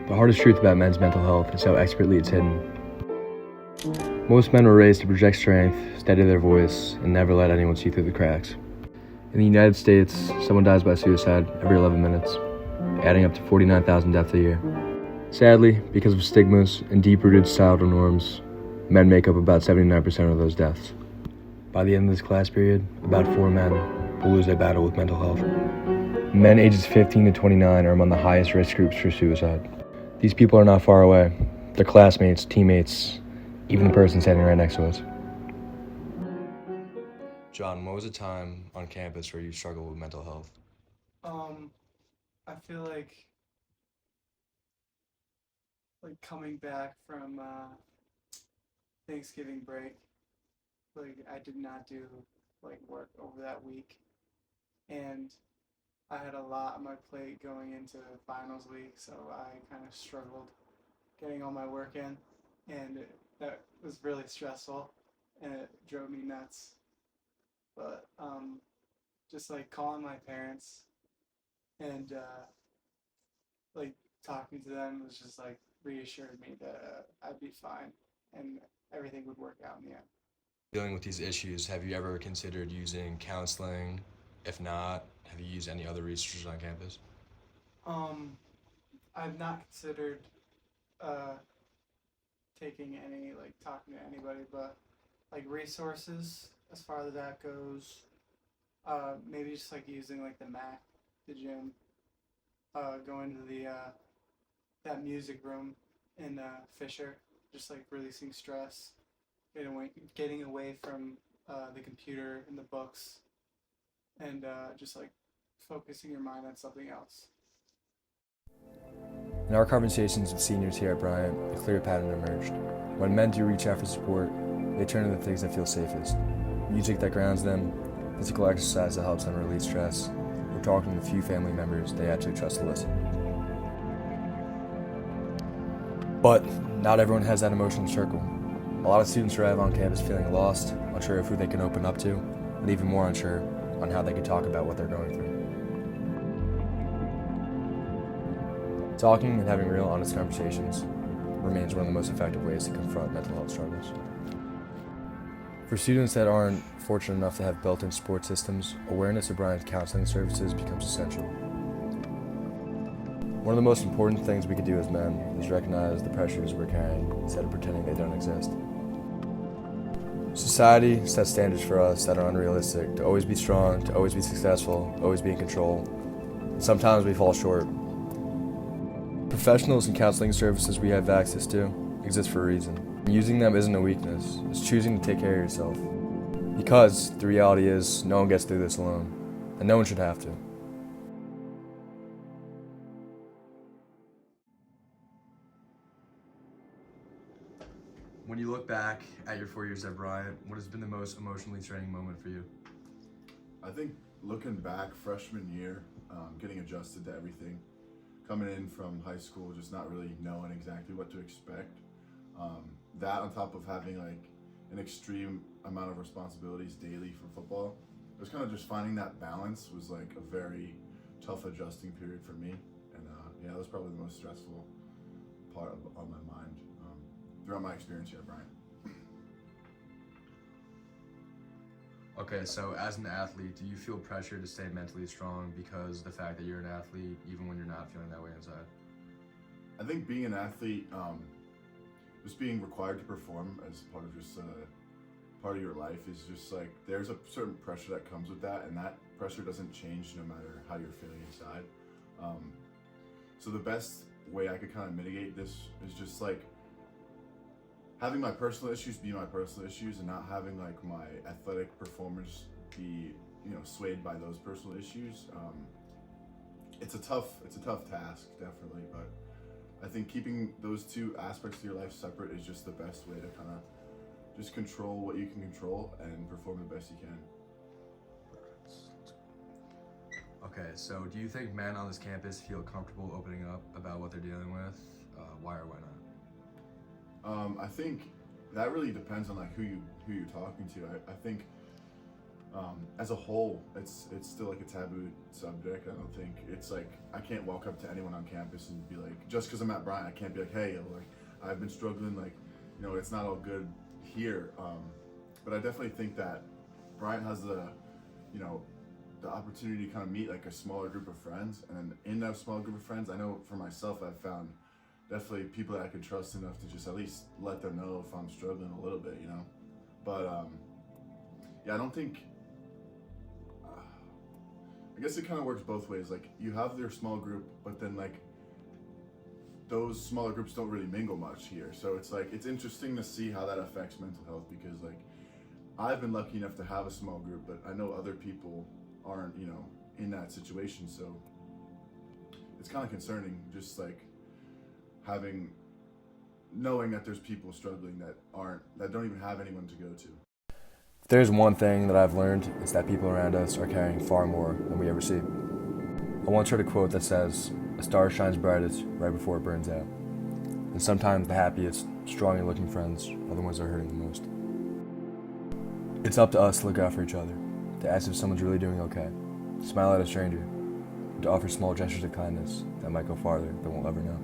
The hardest truth about men's mental health is how expertly it's hidden. Most men were raised to project strength, steady their voice, and never let anyone see through the cracks. In the United States, someone dies by suicide every 11 minutes, adding up to 49,000 deaths a year. Sadly, because of stigmas and deep-rooted societal norms, men make up about 79% of those deaths. By the end of this class period, about 4 men will lose their battle with mental health. Men ages 15 to 29 are among the highest risk groups for suicide. These people are not far away. They're classmates, teammates, even the person standing right next to us. John, what was a time on campus where you struggled with mental health? I feel coming back from Thanksgiving break, I did not do work over that week, and I had a lot on my plate going into finals week, so I kind of struggled getting all my work in, and that was really stressful, and it drove me nuts. But just calling my parents and like talking to them was just reassured me that I'd be fine and everything would work out in the end. Dealing with these issues, have you ever considered using counseling? If not, have you used any other resources on campus? Um, I've not considered uh, taking any talking to anybody, but resources as far as that goes, maybe just using the Mac, the gym, going to the that music room in Fisher, just releasing stress, getting away from the computer and the books, and just focusing your mind on something else. In our conversations with seniors here at Bryant, a clear pattern emerged. When men do reach out for support, they turn to the things that feel safest. Music that grounds them, physical exercise that helps them release stress, or talking to the few family members they actually trust to listen. But not everyone has that emotional circle. A lot of students arrive on campus feeling lost, unsure of who they can open up to, and even more unsure on how they can talk about what they're going through. Talking and having real, honest conversations remains one of the most effective ways to confront mental health struggles. For students that aren't fortunate enough to have built-in support systems, awareness of Bryant's counseling services becomes essential. One of the most important things we can do as men is recognize the pressures we're carrying instead of pretending they don't exist. Society sets standards for us that are unrealistic, to always be strong, to always be successful, always be in control. And sometimes we fall short. Professionals and counseling services we have access to exist for a reason. Using them isn't a weakness, it's choosing to take care of yourself. Because the reality is, no one gets through this alone, and no one should have to. When you look back at your 4 years at Bryant, what has been the most emotionally draining moment for you? I think looking back, freshman year, getting adjusted to everything, coming in from high school, just not really knowing exactly what to expect. That on top of having an extreme amount of responsibilities daily for football, it was kind of just finding that balance was a very tough adjusting period for me. And yeah, that was probably the most stressful part on my mind throughout my experience here at Bryant. Okay, so as an athlete, do you feel pressure to stay mentally strong because the fact that you're an athlete, even when you're not feeling that way inside? I think being an athlete, just being required to perform as part of just part of your life is just there's a certain pressure that comes with that, and that pressure doesn't change no matter how you're feeling inside. So the best way I could kind of mitigate this is just having my personal issues be my personal issues, and not having my athletic performance be swayed by those personal issues. It's a tough task, definitely, but I think keeping those two aspects of your life separate is just the best way to kind of just control what you can control and perform the best you can. Okay, so do you think men on this campus feel comfortable opening up about what they're dealing with? Why or why not? I think that really depends on who you're talking to. I think as a whole, it's still like a taboo subject. I don't think it's like I can't walk up to anyone on campus and be like, just because I'm at Bryant, I can't be like, hey, like I've been struggling, like it's not all good here. But I definitely think that Bryant has the the opportunity to kind of meet like a smaller group of friends, and in that small group of friends, I know for myself, I've found definitely people that I can trust enough to just at least let them know if I'm struggling a little bit, But yeah, I don't think. I guess it kind of works both ways. Like you have their small group, but then like those smaller groups don't really mingle much here. So it's like it's interesting to see how that affects mental health, because like I've been lucky enough to have a small group, but I know other people aren't, in that situation. So it's kind of concerning, just like knowing that there's people struggling that don't even have anyone to go to. If there's one thing that I've learned, it's that people around us are carrying far more than we ever see. I once heard a quote that says, "A star shines brightest right before it burns out." And sometimes the happiest, strongly looking friends are the ones that are hurting the most. It's up to us to look out for each other, to ask if someone's really doing okay, to smile at a stranger, and to offer small gestures of kindness that might go farther than we'll ever know.